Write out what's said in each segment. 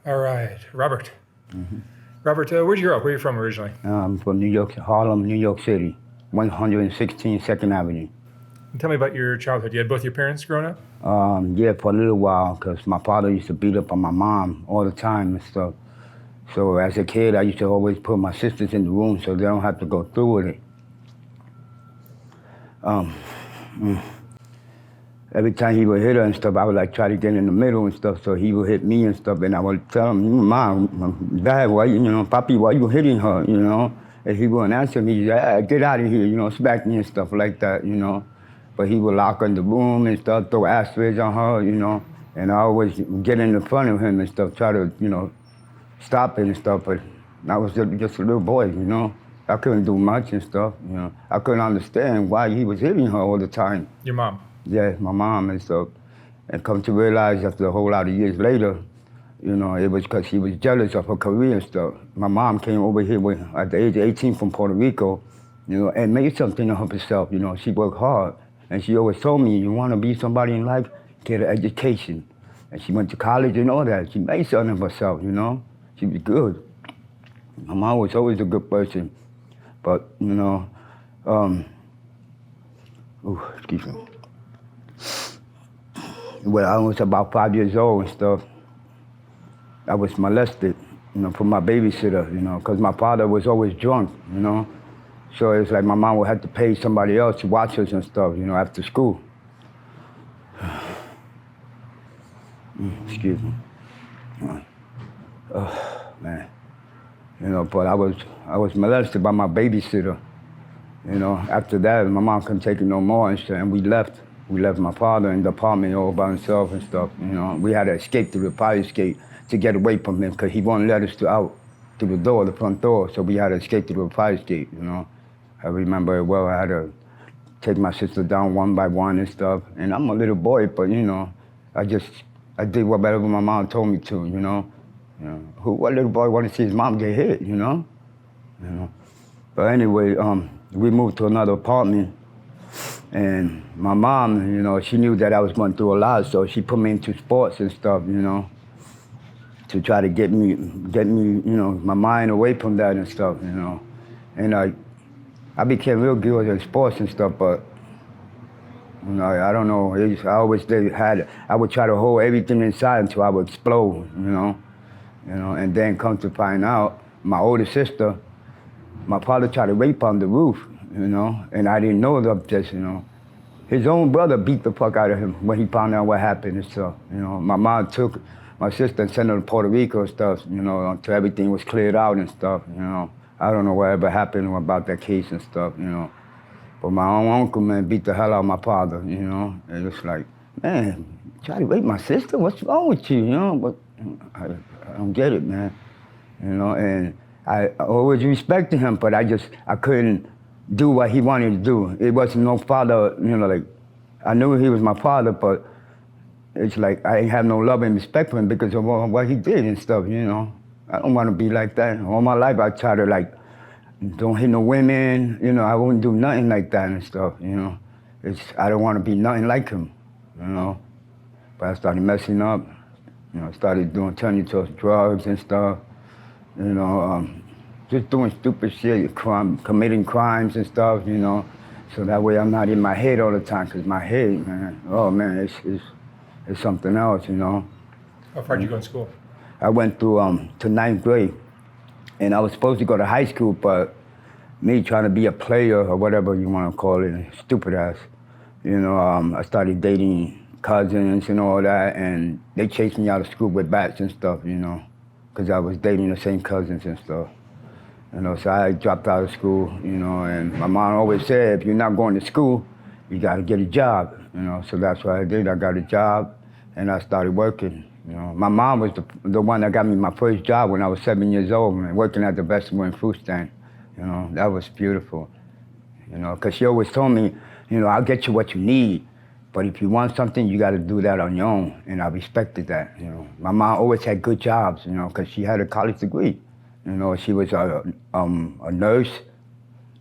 All right, Robert. Robert, where'd you grow up? Where are you from originally? I'm from New York, Harlem, New York City, 116 Second Avenue. And tell me about your childhood. You had both your parents growing up? Yeah, for a little while, because my father used to beat up on my mom all the time and stuff. So as a kid, I used to always put my sisters in the room so they don't have to go through with it. Every time he would hit her and stuff, I would like try to get in the middle and stuff, so he would hit me and stuff, and I would tell him, Mom, Dad, why Papi, why you hitting her, And he wouldn't answer me, get out of here, smack me and stuff like that, But he would lock her in the room and stuff, throw ashtrays on her, And I always get in the front of him and stuff, try to, stop it and stuff, but I was just a little boy, I couldn't do much and stuff, I couldn't understand why he was hitting her all the time. Your mom? Yeah, my mom and stuff. And come to realize after a whole lot of years later, it was because he was jealous of her career and stuff. My mom came over here at the age of 18 from Puerto Rico, and made something of herself, She worked hard. And she always told me, you want to be somebody in life, get an education. And she went to college and all that. She made something of herself, She was good. My mom was always a good person. But, excuse me. When I was about 5 years old and stuff, I was molested, from my babysitter, because my father was always drunk, So it's like my mom would have to pay somebody else to watch us and stuff, after school. Excuse me. Oh, man. But I was molested by my babysitter. After that, my mom couldn't take it no more and shit, and we left. We left my father in the apartment all by himself and stuff, We had to escape through the fire escape to get away from him because he wouldn't let us out through the front door, so we had to escape through the fire escape, I remember it well. I had to take my sister down one by one and stuff, and I'm a little boy, but, I did whatever my mom told me to, What little boy want to see his mom get hit, But anyway, we moved to another apartment. And my mom, she knew that I was going through a lot, so she put me into sports and stuff, to try to get me, my mind away from that and stuff, And I became real good at sports and stuff, but, I don't know. I always I would try to hold everything inside until I would explode, And then come to find out, my older sister, my father tried to rape her on the roof. And I didn't know of this, His own brother beat the fuck out of him when he found out what happened and stuff, My mom took my sister and sent her to Puerto Rico and stuff, until everything was cleared out and stuff, I don't know whatever happened about that case and stuff, But my own uncle, man, beat the hell out of my father, And it's like, man, try to rape my sister? What's wrong with you, But I don't get it, man, And I always respected him, but I couldn't do what he wanted to do. It wasn't no father, I knew he was my father, but it's like I ain't have no love and respect for him because of what he did and stuff, I don't want to be like that. All my life I try to don't hit no women, I wouldn't do nothing like that and stuff, I don't want to be nothing like him, But I started messing up, started turning to drugs and stuff, just doing stupid shit, committing crimes and stuff, So that way I'm not in my head all the time, because my head, man, oh man, it's something else, How far did you go in school? I went through to 9th grade, and I was supposed to go to high school, but me trying to be a player or whatever you want to call it, stupid ass, I started dating cousins and all that, and they chased me out of school with bats and stuff, because I was dating the same cousins and stuff. So I dropped out of school, and my mom always said, if you're not going to school, you got to get a job, So that's what I did. I got a job, and I started working. My mom was the one that got me my first job when I was 7 years old, man, working at the vegetable and fruit stand. That was beautiful, because she always told me, I'll get you what you need, but if you want something, you got to do that on your own, and I respected that, My mom always had good jobs, because she had a college degree. She was a nurse,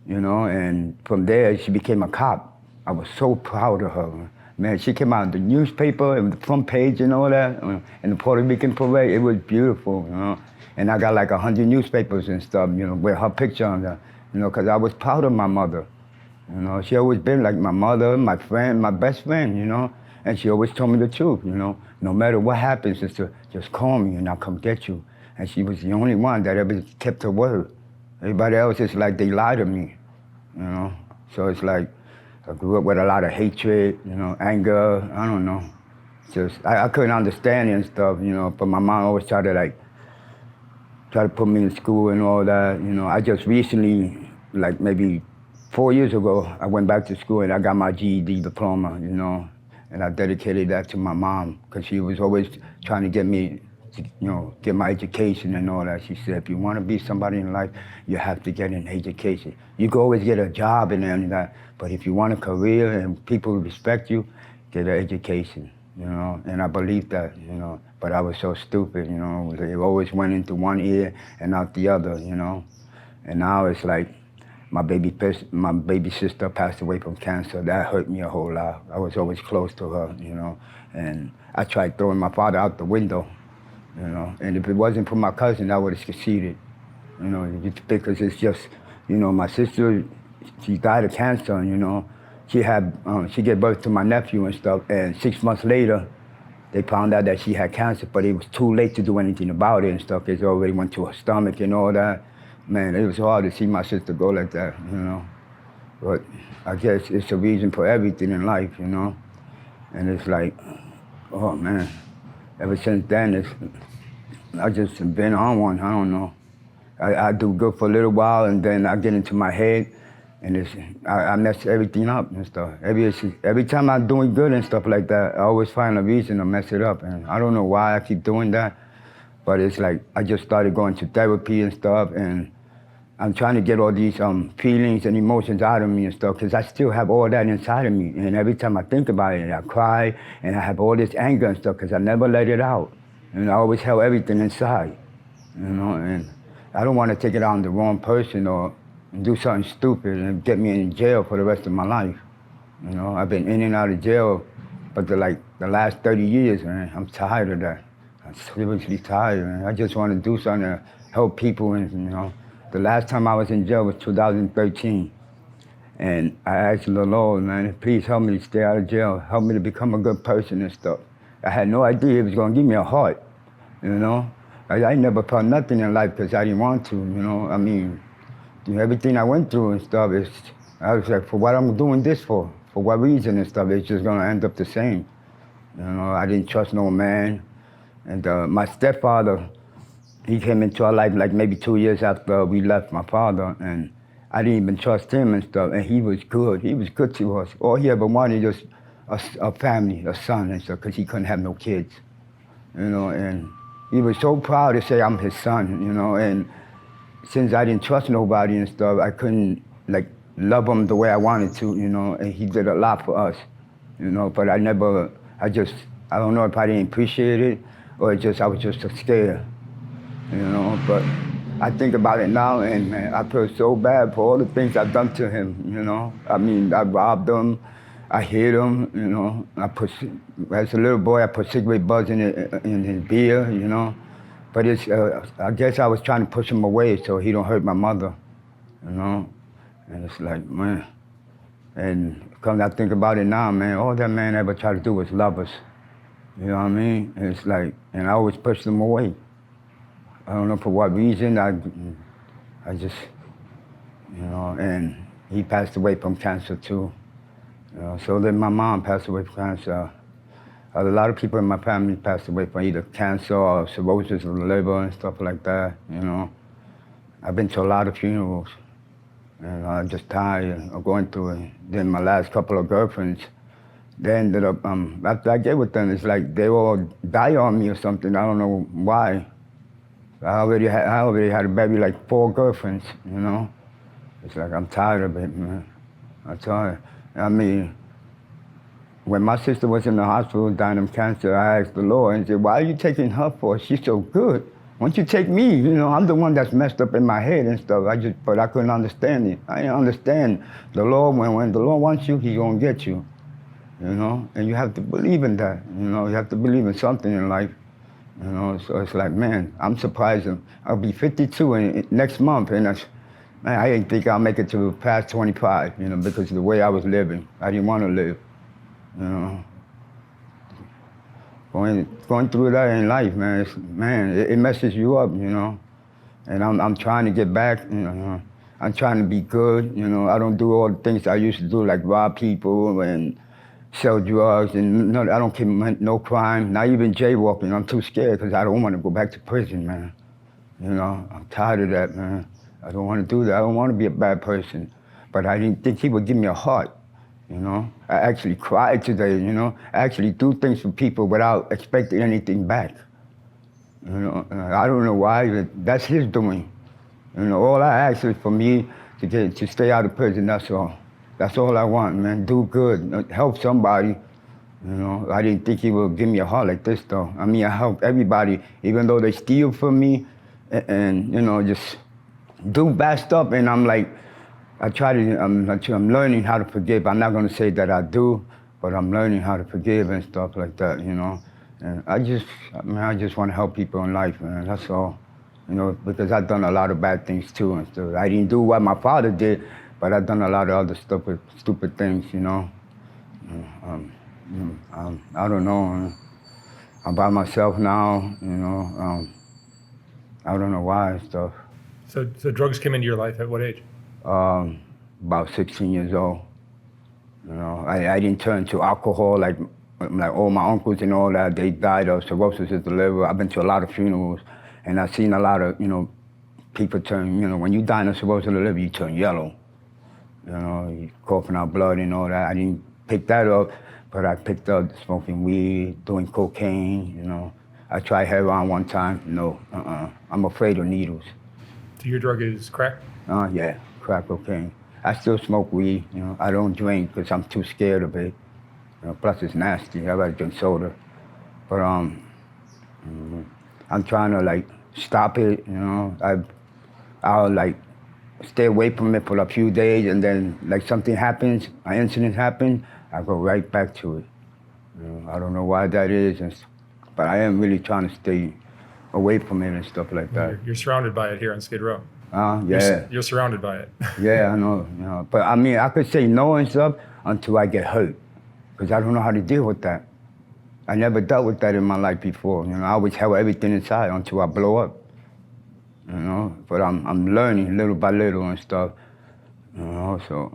and from there she became a cop. I was so proud of her. Man, she came out in the newspaper and the front page and all that, and the Puerto Rican parade. It was beautiful, you know. And I got like 100 newspapers and stuff, you know, with her picture on there, you know, because I was proud of my mother. You know, she always been like my mother, my friend, my best friend, you know. And she always told me the truth, you know. No matter what happens, sister, just call me and I'll come get you. And she was the only one that ever kept her word. Everybody else is like they lie to me, you know. So it's like I grew up with a lot of hatred, you know, anger. I don't know. Just I couldn't understand it and stuff, you know. But my mom always tried to put me in school and all that, you know. I just recently, like maybe 4 years ago, I went back to school and I got my GED diploma, you know, and I dedicated that to my mom because she was always trying to get me to, you know, get my education and all that. She said, if you want to be somebody in life, you have to get an education. You can always get a job and any of that, but if you want a career and people respect you, get an education, you know, and I believe that, you know, but I was so stupid, you know, it always went into one ear and out the other, you know, and now it's like, my baby sister passed away from cancer. That hurt me a whole lot. I was always close to her, you know. And I tried throwing my father out the window, you know. And if it wasn't for my cousin, I would have succeeded, you know, because it's just, you know, my sister, she died of cancer, you know. She gave birth to my nephew and stuff, and 6 months later, they found out that she had cancer, but it was too late to do anything about it and stuff. It already went to her stomach and all that. Man, it was hard to see my sister go like that, you know. But I guess it's a reason for everything in life, you know. And it's like, oh man, ever since then, I just been on one, I don't know. I do good for a little while and then I get into my head and I mess everything up and stuff. Every time I'm doing good and stuff like that, I always find a reason to mess it up. And I don't know why I keep doing that, but it's like I just started going to therapy and stuff, and I'm trying to get all these feelings and emotions out of me and stuff, because I still have all that inside of me. And every time I think about it, I cry, and I have all this anger and stuff, because I never let it out. And I always held everything inside, you know, and I don't want to take it out on the wrong person or do something stupid and get me in jail for the rest of my life. You know, I've been in and out of jail, but the last 30 years, man, I'm tired of that. I'm seriously tired, man. I just want to do something to help people, and, you know. The last time I was in jail was 2013. And I asked the Lord, man, please help me to stay out of jail. Help me to become a good person and stuff. I had no idea He was going to give me a heart, you know. I never felt nothing in life because I didn't want to, you know. I mean, everything I went through and stuff, I was like, for what I'm doing this for? For what reason and stuff? It's just going to end up the same. You know, I didn't trust no man. And my stepfather, he came into our life like maybe 2 years after we left my father, and I didn't even trust him and stuff, and he was good. He was good to us. All he ever wanted was a family, a son and stuff, because he couldn't have no kids, you know, and he was so proud to say I'm his son, you know, and since I didn't trust nobody and stuff, I couldn't, like, love him the way I wanted to, you know, and he did a lot for us, you know, but I don't know if I didn't appreciate it, or I was just scared. You know, but I think about it now, and man, I feel so bad for all the things I've done to him, you know. I mean, I robbed him, I hit him, you know. As a little boy, I put cigarette butts in his beer, you know. But I guess I was trying to push him away so he don't hurt my mother, you know. And it's like, man, and come I think about it now, man, all that man ever tried to do was love us, you know what I mean? And it's like, and I always pushed him away. I don't know for what reason, I just, you know, and he passed away from cancer too. You know, so then my mom passed away from cancer. A lot of people in my family passed away from either cancer or cirrhosis of the liver and stuff like that, you know. I've been to a lot of funerals, and I'm just tired of going through it. Then my last couple of girlfriends, they ended up, after I get with them, it's like they all die on me or something. I don't know why. I already had a baby, like 4 girlfriends, you know. It's like I'm tired of it, man. I'm tired. I mean, when my sister was in the hospital dying of cancer, I asked the Lord and said, why are you taking her for? She's so good. Why don't you take me? You know, I'm the one that's messed up in my head and stuff. But I couldn't understand it. I didn't understand the Lord. When the Lord wants you, He's gonna get you. you know, and you have to believe in that, you know, you have to believe in something in life, you know, so it's like, man, I'm surprised. I'll be 52 next month, and that's, man, I didn't think I'll make it to past 25, you know, because of the way I was living. I didn't want to live, you know. Going through that in life, man, it messes you up, you know. And I'm trying to get back, you know. I'm trying to be good, you know. I don't do all the things I used to do, like rob people and sell drugs, and no, I don't commit no crime, not even jaywalking. I'm too scared because I don't want to go back to prison, man. You know, I'm tired of that, man. I don't want to do that. I don't want to be a bad person. But I didn't think he would give me a heart, you know. I actually cried today, you know. I actually do things for people without expecting anything back. You know, I don't know why, but that's his doing. You know, all I ask is for me to stay out of prison, that's all. That's all I want, man. Do good, help somebody. You know, I didn't think he would give me a heart like this, though. I mean, I help everybody, even though they steal from me and you know, just do bad stuff. And I'm like, I'm learning how to forgive. I'm not gonna say that I do, but I'm learning how to forgive and stuff like that, you know. And I just want to help people in life, man. That's all, you know, because I've done a lot of bad things too and stuff. I didn't do what my father did, but I've done a lot of other stupid things, you know. I don't know. I'm by myself now, you know. I don't know why and stuff. So drugs came into your life at what age? About 16 years old. You know, I didn't turn to alcohol like all my uncles and all that. They died of cirrhosis of the liver. I've been to a lot of funerals, and I've seen a lot of, you know, people turn, you know, when you die of cirrhosis of the liver, you turn yellow. You know, you coughing out blood and all that. I didn't pick that up, but I picked up smoking weed, doing cocaine, you know. I tried heroin one time. No, I'm afraid of needles. So your drug is crack? Yeah, crack cocaine. I still smoke weed, you know. I don't drink because I'm too scared of it. You know, plus it's nasty. I rather drink soda. But I'm trying to like stop it, you know. I'll like stay away from it for a few days, and then like something happens, an incident happens, I go right back to it. You know, I don't know why that is, but I am really trying to stay away from it and stuff like that. You're surrounded by it here on Skid Row. Yeah. You're surrounded by it. Yeah, I know, you know. But I mean, I could say no and stuff until I get hurt, because I don't know how to deal with that. I never dealt with that in my life before. You know, I always held everything inside until I blow up. You know, but I'm learning little by little and stuff. You know, so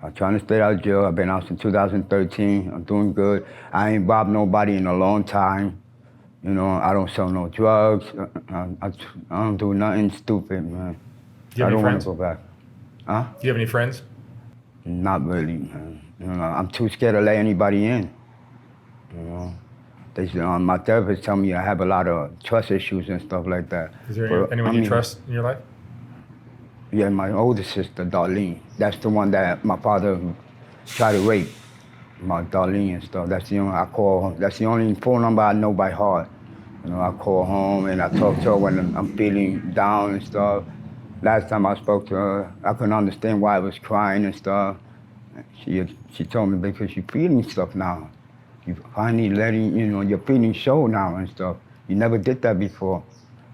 I'm trying to stay out of jail. I've been out since 2013. I'm doing good. I ain't robbed nobody in a long time. You know, I don't sell no drugs. I don't do nothing stupid, man. I don't want to go back. Huh? Do you have any friends? Not really, man. You know, I'm too scared to let anybody in. You know, my therapist tell me I have a lot of trust issues and stuff like that. Is there anyone you trust in your life? Yeah, my older sister, Darlene. That's the one that my father tried to rape. My Darlene and stuff. That's the only I call her. That's the only phone number I know by heart. You know, I call home and I talk to her when I'm feeling down and stuff. Last time I spoke to her, I couldn't understand why I was crying and stuff. She told me because you're feeling stuff now. You finally letting, you know, your feelings show now and stuff. You never did that before.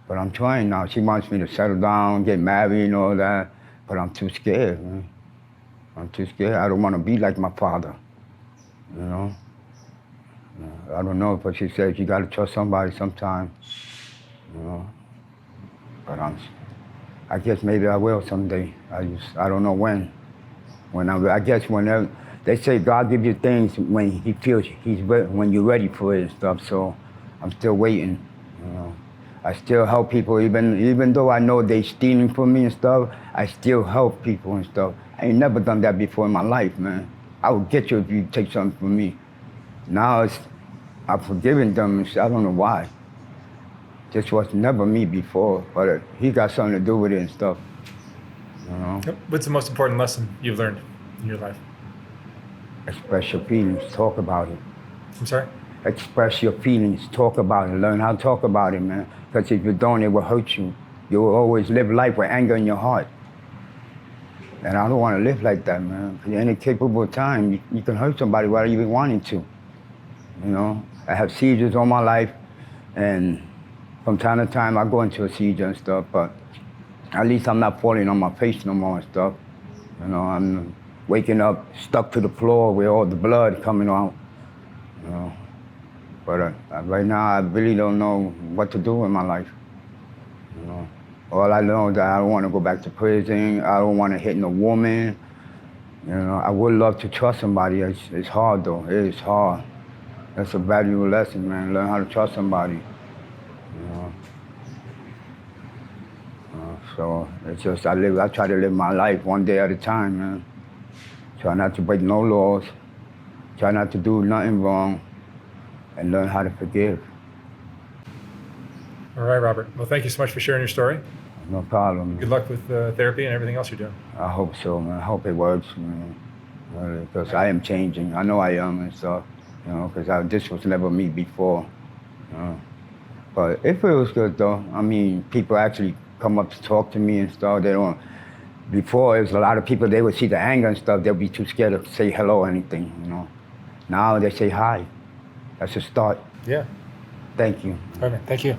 But I'm trying now. She wants me to settle down, get married and all that. But I'm too scared, man. I'm too scared. I don't want to be like my father, you know? I don't know, but she said you got to trust somebody sometime, you know? But I guess maybe I will someday. I don't know when. I guess whenever, they say God gives you things when he feels when you're ready for it and stuff, so I'm still waiting, you know? I still help people, even though I know they stealing from me and stuff, I still help people and stuff. I ain't never done that before in my life, man. I will get you if you take something from me. Now I've forgiven them, I don't know why. This was never me before, but he got something to do with it and stuff, you know? What's the most important lesson you've learned in your life? Express your feelings, talk about it. I'm sorry? Express your feelings, talk about it, learn how to talk about it, man. Because if you don't, it will hurt you. You will always live life with anger in your heart. And I don't want to live like that, man. 'Cause any capable time, you can hurt somebody without even wanting to. You know, I have seizures all my life, and from time to time I go into a seizure and stuff, but at least I'm not falling on my face no more and stuff. You know, I'm waking up stuck to the floor with all the blood coming out. You know, but right now I really don't know what to do with my life. You know, all I know is that I don't want to go back to prison. I don't want to hit no woman. You know, I would love to trust somebody. It's hard though. It is hard. That's a valuable lesson, man. Learn how to trust somebody. You know. So it's just I try to live my life one day at a time, man. Try not to break no laws. Try not to do nothing wrong, and learn how to forgive. All right, Robert. Well, thank you so much for sharing your story. No problem. Good luck with therapy and everything else you're doing. I hope so, man. I hope it works, man. Because I am changing. I know I am and stuff. You know, because this was never me before. You know. But it feels good though. I mean, people actually come up to talk to me and stuff. They don't. Before, it was a lot of people, they would see the anger and stuff. They'll be too scared to say hello or anything, you know. Now they say hi. That's a start. Yeah. Thank you. All right, man. Thank you.